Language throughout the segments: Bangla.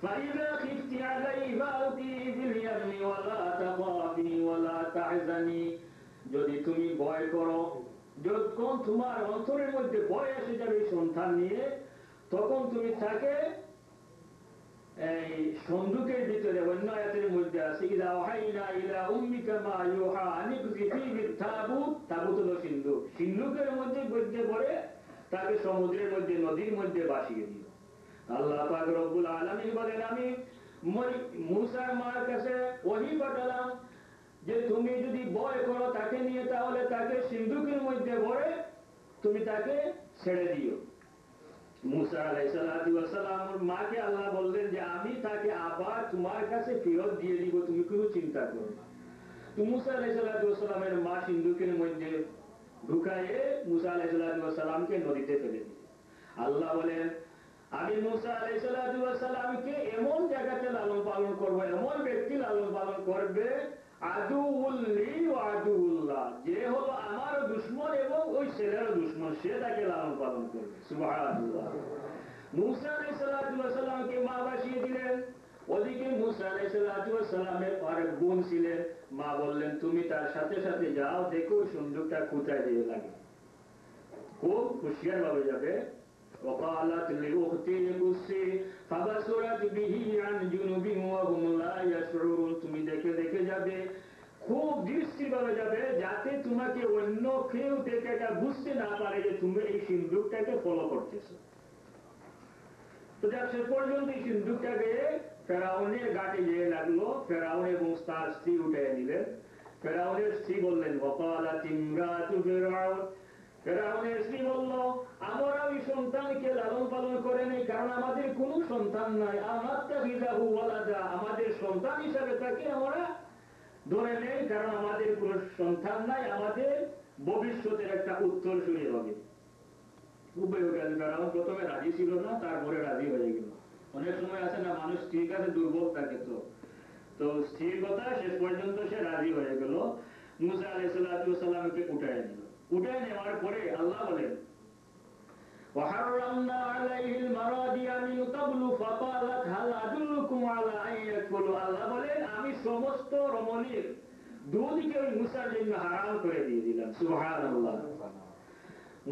فإذا خفت عليه فألقيه في اليم ولا تخافي ولا تحزني যদি তুমি ভয় করো, যখন তোমার অন্তরের মধ্যে ভয় এসে যাবে সন্তান নিয়ে, তখন তুমি তাকে এই সন্দুকের ভিতরে, অন্য আয়াতের মধ্যে আছে ইযা ওয়াহাইনা ইলা উম্মিকা মা ইউহা আনিকযিফি বিত-তাবুত, তাবুত হলো সিন্ধুক, সিন্ধুকের মধ্যে ভরে তাকে সমুদ্রের মধ্যে, নদীর মধ্যে ভাসিয়ে দিল। আল্লাহ পাক রব্বুল আলামিন বলেন, আমি মূসার মার কাছে ওহী পাঠালাম যে তুমি যদি ভয় করো তাকে নিয়ে, তাহলে তাকে সিন্ধুকের মধ্যে ভরে তুমি তাকে ছেড়ে দিও। মুসা আলাইহিস সালাতু ওয়াস সালামের মাকে আল্লাহ বললেন যে আমি তাকে আবার তোমার কাছে ফেরত দিয়ে দিব, তুমি কোনো চিন্তা করো না। তো মুসা আলাইহিস সালাতু ওয়াস সালামের মা সিন্ধুকের মধ্যে ঢুকায়ে মুসা আলাইহিস সালাতু ওয়াস সালামকে নদীতে ফেলে দিলেন। আল্লাহ বলেন, আমি মুসা আলাইহিস সালাতু ওয়াস সালামকে এমন জায়গাতে লালন পালন করব, এমন ব্যক্তি লালন পালন করবে আদুউল্লি ওয়া আদুউল্লাহ, যে হলো আমারও দুশমন এবং ওই ছেলেরও দুশমন, সে তাকে লালন পালন করবে। সুবহানাল্লাহ। মুসা আলাইহিস সালাতু ওয়াস সালামকে মা বাসিয়ে দিলেন। ওদিকে মুসা আলাইহিস সালাতু ওয়াস সালামের আরেক বোন ছিলেন, মা বললেন তুমি তার সাথে সাথে যাও, দেখো সন্দুকটা কোথায় দিয়ে লাগে, খুব হুঁশিয়ার ভাবে যাবে। وقالت لأختي قصي فبصرت به عن جنوب وهم لا يشعرون, তুমি দেখে দেখে যাবে, খুব দৃষ্টিভাবে যাবে, যাতে তোমাকে অন্য কেউ দেখে এটা বুঝতে না পারে যে তুমি এই সিন্ধুকটাকে ফলো করতেছো। তো যাক, সে পর্যন্ত এই সিন্ধুকটাকে ফেরাউনের ঘাটে যেয়ে লাগলো। ফেরাউন এবং তার স্ত্রী উঠে নিলেন। ফেরাউনের স্ত্রী বললেন, وقالت امرأة فرعون, ফেরাউনের স্ত্রী বলল, আমরা ওই সন্তানকে লালন পালন করে নেই, কারণ আমাদের কোনো সন্তান নাই। আমাত্তাখিযাহু ওয়ালাদা, আমাদের সন্তান হিসাবে তাকে আমরা ধরে নেই, কারণ আমাদের কোনো সন্তান নাই, আমাদের ভবিষ্যতের একটা উত্তরসূরি হবে। ফেরাউন প্রথমে রাজি ছিল না, তারপরে রাজি হয়ে গেল। অনেক সময় আছে না, মানুষ স্ত্রীর কাছে দুর্বল থাকে, তো স্ত্রীর কথা শেষ পর্যন্ত সে রাজি হয়ে গেল। মুসা আলাইহিস সালাতু ওয়াস সালামকে উঠায় নিল। উঠায় নেওয়ার পরে আল্লাহ বলেন, وحرمنا عليه المراضع من قبل فقالت هل أدلكم على أن يكفلوا, আল্লাহ বলেন আমি সমস্ত রমণীর দুধকে ওই মুসার জন্য হারাম করে দিয়ে দিলাম। সুবহানাল্লাহ।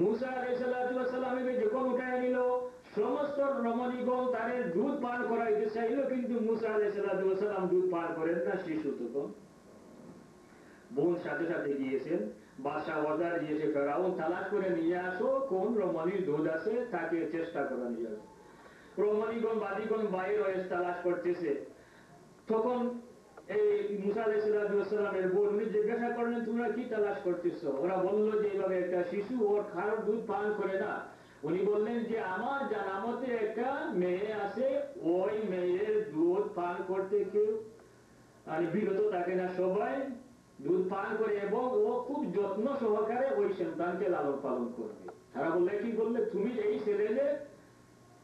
মুসা আলাইহিস সালাতু ওয়াস সালামকে যখন উঠায় নিল, সমস্ত রমণীগণ তাদের দুধ পান করাইতে চাইল, কিন্তু মুসা আলাইহিস সালাতু ওয়াস সালাম দুধ পান করেন না, শিশু তখন। বোন সাথে সাথে গিয়েছেন, বাদশাহ অর্ডার দিয়েছে ফেরাউন তালাশ করে নিয়ে আসো, কোন রমণীর দুধ আছে তাকে চেষ্টা করে নিয়ে আসো। রমণীগণ বাদীগণ বাইরে হয়ে তালাশ করতেছে। তখন এই মুসা আলাইহিস সালামের বোন জিজ্ঞাসা করলেন, তোমরা কি তালাশ করতেছো? ওরা বললো যে এইভাবে একটা শিশু, ওর কারোর দুধ পান করে না। উনি বললেন যে আমার জানা মতে একটা মেয়ে আছে, ওই মেয়ের দুধ পান করতে কেউ বিরত থাকে না, সবাই দুধ পান করে এবং ও খুব যত্ন সহকারে ওই সন্তানকে লালন পালন করবে। তারা বললে, কি বললে তুমি?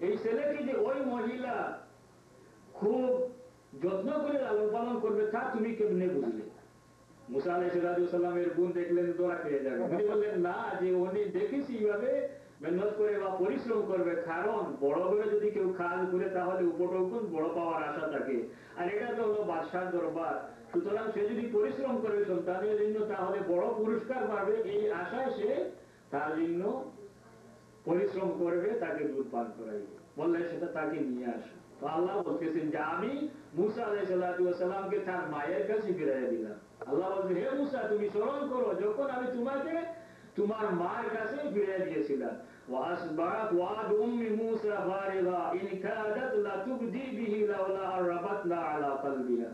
এই ছেলেকে যে ওই মহিলা খুব যত্ন করে লালন পালন করবে, তা তুমি কেমনে বুঝলে? মুসা আলাইহিস সালামের বোন দেখলেন দোয়া পেয়ে যাবে। উনি বললেন, না, যে উনি দেখেছি এইভাবে মেহনত করে বা পরিশ্রম করবে, কারণ বড় করে যদি কেউ কাজ করে তাহলে উপটৌকন বড় পাওয়ার আশা থাকে, আর এটা তো হলো বাদশার দরবার, সুতরাং সে যদি পরিশ্রম করে সন্তানের জন্য তাহলে বড় পুরস্কার পাবে, এই আশায় সে তার জন্য পরিশ্রম করবে, তাকে দুধ পান করাইবে। বললে সেটা তাকে নিয়ে আসো। তো আল্লাহ বলতেছেন যে আমি মুসা আলাইহিস সালামকে তার মায়ের কাছে ফিরাইয়া দিলাম। আল্লাহ বলছেন, হে মুসা, তুমি স্মরণ করো যখন আমি তোমাকে তোমার মার কাছে ফিরাইয়া দিয়েছিলাম। وأصبحت وعد أم موسى فارغا إن كادت لتبدي به لولا أن ربطنا على قلبها.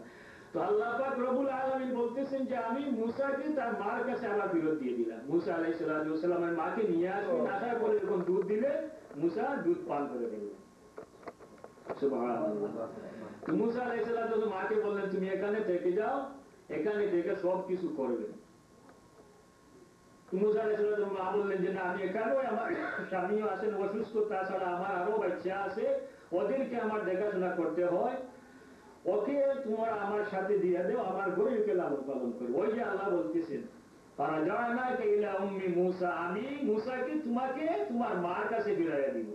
তো আল্লাহ পাক রব্বুল আলামিন বলতেছেন যে আমি মুসাকে তার মার কাছে আবার ফেরত দিয়ে দিলাম। মুসা আলাইহিস সালামের মাকে নিয়ে আসলেন, আসার পরে যখন দুধ দিলে মুসা দুধ পান করে ফেললেন। সুবহানাল্লাহ। তো মুসা আলাইহিস সালাম মাকে বললেন, তুমি এখানে থেকে যাও, এখানে থেকে সব কিছু করবে। মুসা আলাইহিস সালাম মা বললেন যে না, আমি এখানেও, আমার স্বামীও আছেন অসুস্থ, তাছাড়া আমার আরো বাচ্চা আছে, ওদেরকে আমার দেখাশোনা করতে হয়, ওকে তোমরা আমার সাথে দিয়ে দেও, আমার ঘরে ওকে লালন পালন করবে। ওই যে আল্লাহ বলতেছেন, ফারাজানাকা ইলা উম্মি মুসা, আমি মুসাকে তোমাকে তোমার মার কাছে ফিরাইয়া দিব।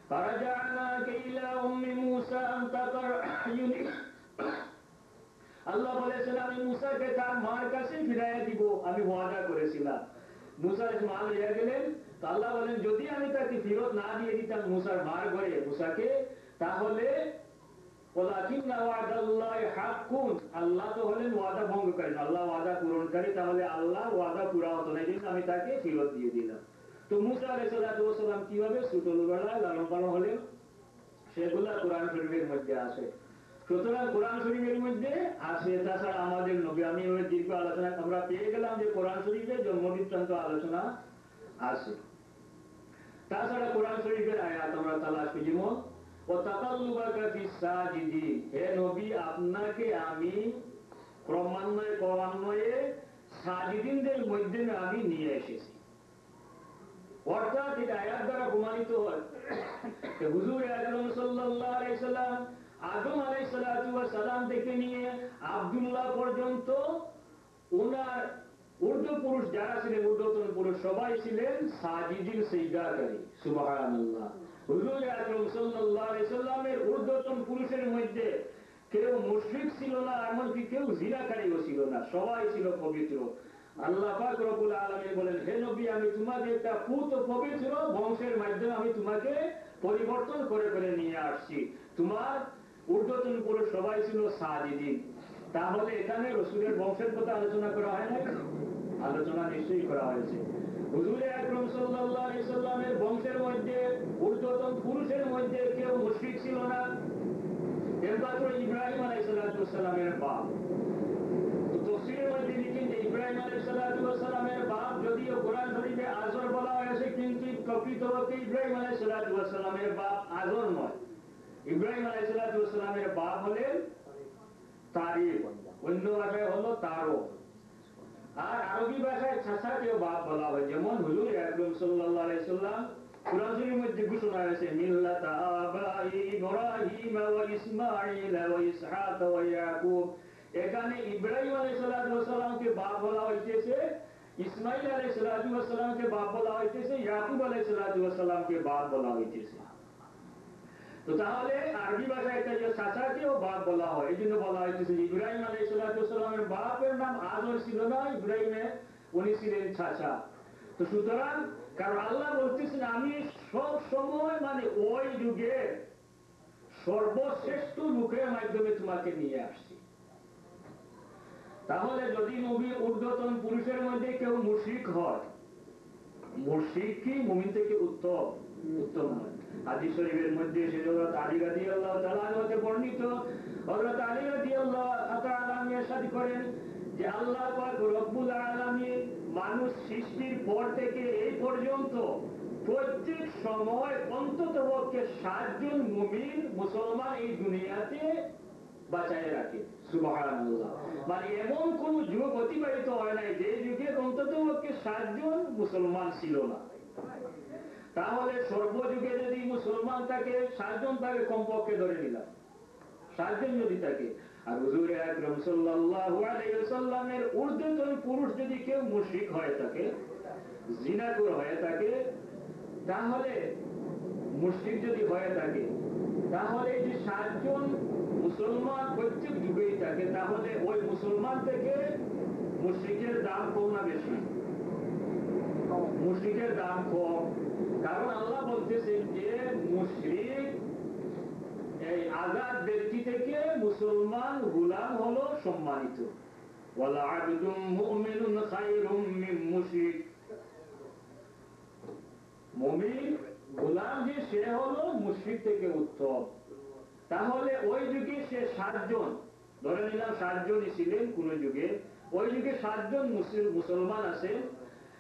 ফারাজানাকা ইলা উম্মি আল্লাহ বলেছেন আমি মুসাকে তার মার কাছে ফিরাইয়া দিব, আমি ওয়াদা করেছিলাম। মুসা মা লইয়া গেলেন, তো আল্লাহ বলেন যদি আমি তাকে ফেরত না দিয়ে দিতাম মুসার মার ঘরে মুসাকে, তাহলে আল্লাহ তো হলেন ওয়াদা ভঙ্গকারী, আল্লাহ ওয়াদা পূরণকারী, তাহলে আল্লাহ ওয়াদা পুরা হতো না, কিন্তু আমি তাকে ফেরত দিয়ে দিলাম। তো মুসা আলাইহিস সালাম কিভাবে ছোটবেলায় লালন পালন হলেন সেগুলা কোরআন শরীফের মধ্যে আছে। সুতরাং কোরআন শরীফের মধ্যে আছে। তাছাড়া আমাদের নবী, আমি ওই দীর্ঘ আলোচনা আমরা পেয়ে গেলাম যে কোরআন শরীফে জন্ম বৃত্তান্ত আলোচনা আছে। তাছাড়া কোরআন শরীফের আয়াত আমরা তালাশ করি, যেমন ও তাকাল্লুবাকা ফিস সাজিদিন, হে নবী আপনাকে আমি ক্রমান্বয়ে সাজিদিনদের মধ্যে আমি নিয়ে এসেছি। অর্থাৎ এটা আয়াত দ্বারা প্রমাণিত হয় হুজুর আকরাম সাল্লাল্লাহু আলাইহি সাল্লাম আদম আলাইহিস সালাতু ওয়াস সালাম থেকে নিয়ে আব্দুল্লাহ পর্যন্ত ওনার ঊর্ধ্ব পুরুষ যারা ছিলেন, ঊর্ধ্বতন পুরুষ সবাই ছিলেন সাজিদিন, সিজদাকারী। সুবহানাল্লাহ। হুজুর আকরাম সাল্লাল্লাহু আলাইহি সাল্লামের ঊর্ধ্বতন পুরুষের মধ্যে কেউ মুশরিক ছিল না, এমনকি কেউ জিনাকারীও ছিল না, সবাই ছিল পবিত্র। আল্লাহ পাক রব্বুল আলামিন বলেন, হে নবী আমি তোমাকে একটা পুত পবিত্র বংশের মাধ্যমে আমি তোমাকে পরিবর্তন করে করে নিয়ে আসছি। তোমার ঊর্ধ্বতন পুরুষ সবাই ছিল সাজিদিন। তাহলে এখানে রাসূলের বংশের কথা আলোচনা করা হয় না? আলোচনা নিশ্চয়ই করা হয়েছে। হুজুর আকরাম সাল্লাল্লাহু আলাইহি সাল্লামের বংশের মধ্যে ঊর্ধ্বতন পুরুষের মধ্যে কেউ মুশরিক ছিল না, একমাত্র ইব্রাহিম আলাইহিস সালামের বাপ। তো তাফসীরের মধ্যে লিখেন যে ইব্রাহিম আলাইহিস সালামের বাপ যদিও কোরআন শরীফে আজর বলা হয়েছে, কিন্তু প্রকৃতপক্ষে ইব্রাহিম আলাইহিস সালামের বাপ আজর নয়। ইব্রাহিম আলাইহিস সালামের বাপ হলেন তারিক, অন্য ভাষায় হলো তারো। আর আরবি ভাষায় চাচাকেও বাপ বলা হয়, যেমন হুজুর আকরাম সাল্লাল্লাহু আলাইহি সাল্লাম কোরআন শরীফের মধ্যে ঘোষণা হয়েছে মিল্লাতা আবাই ইব্রাহিম ওয়া ইসমাঈল ওয়া ইসহাক ওয়া ইয়াকুব। এখানে ইব্রাহিম আলাইহিস সালামকে বাপ বলা হইতেছে, ইসমাঈল আলাইহিস সালামকে বাপ বলা হইতেছে, ইয়াকুব আলাইহিস সালামকে বাপ বলা হইতেছে। তো তাহলে আরবি ভাষায় এটা যে চাচাকেও বাপ বলা হয়, এই জন্য বলা হইতেছে যে ইব্রাহিম আলাইহিস সালামের বাপের নাম আজর ছিল না, ইব্রাহিমের উনি ছিলেন চাচা। তো সুতরাং কারণ আল্লাহ বলতেছেন আমি সব সময় মানে ওই যুগে সর্বশ্রেষ্ঠ লোকের মাধ্যমে তোমাকে নিয়ে আসছি। তাহলে যদি নবীর ঊর্ধ্বতন পুরুষের মধ্যে কেউ মুশরিক হয়, মুশরিক কি মুমিন থেকে উত্তম? উত্তম নয়। হাদিস শরীফের মধ্যে হযরত আলী রাদিয়াল্লাহু তাআলা হতে বর্ণিত, হযরত আলী রাদিয়াল্লাহু তাআলা ইরশাদ করেন যে আল্লাহ পাক রব্বুল আলামিন মানুষ সৃষ্টির পর থেকে এই পর্যন্ত প্রত্যেক সময় অন্ততপক্ষে 7 জন মুমিন মুসলমান এই দুনিয়াতে বাঁচায় রাখে। সুবহানাল্লাহ। মানে এমন কোন যুগ অতিবাহিত হয় নাই যে যুগে অন্ততপক্ষে 7 জন মুসলমান ছিল না। তাহলে সর্বযুগে যদি মুসলমান থাকে 7 জন, তাকে কমপক্ষে ধরে নিলাম 7 জন যদি থাকে। আর হুজুর আকরাম সাল্লাল্লাহু আলাইহি ওয়াসাল্লামের ঊর্ধ্বতন পুরুষ যদি কেউ মুশরিক হয়ে থাকে, জিনাখোর হয়ে থাকে, তাহলে মুশরিক যদি হয়ে থাকে, তাহলে এই যে 7 জন মুসলমান প্রত্যেক যুগেই থাকে, তাহলে ওই মুসলমান থেকে মুশরিকের দাম কম না বেশি? মুশরিকের দাম কম। কারণ আল্লাহ বলতেছেন যে মুশরিক এই আজাদ ব্যক্তি থেকে মুসলমান গোলাম হলো সম্মানিত। ওয়ালা আবদুম মুমিনুন খায়রুম মিন মুশরিক। মুমিন গোলাম যে সে হলো মুশরিক থেকে উত্তম। তাহলে ওই যুগে সে 7 জন, ধরে নিলাম 7 জনই ছিলেন কোন যুগে, ওই যুগে 7 জন মুসলমান আছে,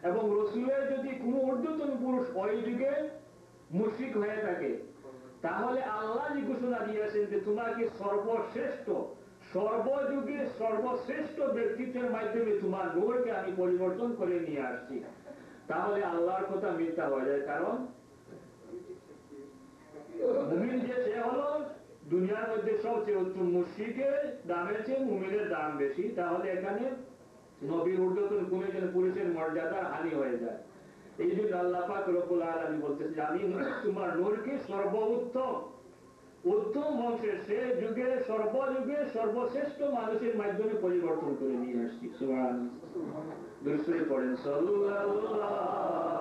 এবং রাসূলের যদি কোন ঊর্ধ্বতন পুরুষ ওই যুগে মুশরিক হয়ে থাকে, তাহলে আল্লাহ যে ঘোষণা দিয়েছেন যে তোমাকে সর্বশ্রেষ্ঠ সর্বযুগে সর্বশ্রেষ্ঠ ব্যক্তিত্বের মাধ্যমে তোমার নূরকে আমি পরিবর্তন করে নিয়ে আসছি, তাহলে আল্লাহর কথা মিথ্যা হয়ে যায়। কারণ মুমিন যে সে হলো দুনিয়ার মধ্যে সবচেয়ে উত্তম, মুশরিকের দামের চেয়ে মুমিনের দাম বেশি। তাহলে এখানে নবীর ঊর্ধ্বতন কোন একজন পুরুষের মর্যাদা হানি হয়ে যায়। এই জন্য আল্লাহ পাক রব্বুল আলামিন বলতেছে আমি তোমার নূরকে সর্বোত্তম উত্তম বংশের সে যুগে সর্বযুগে সর্বশ্রেষ্ঠ মানুষের মাধ্যমে পরিবর্তন করে নিয়ে আসছি। সুবহানাল্লাহ। দুরূদ শরীফ পড়েন সাল্লাল্লাহু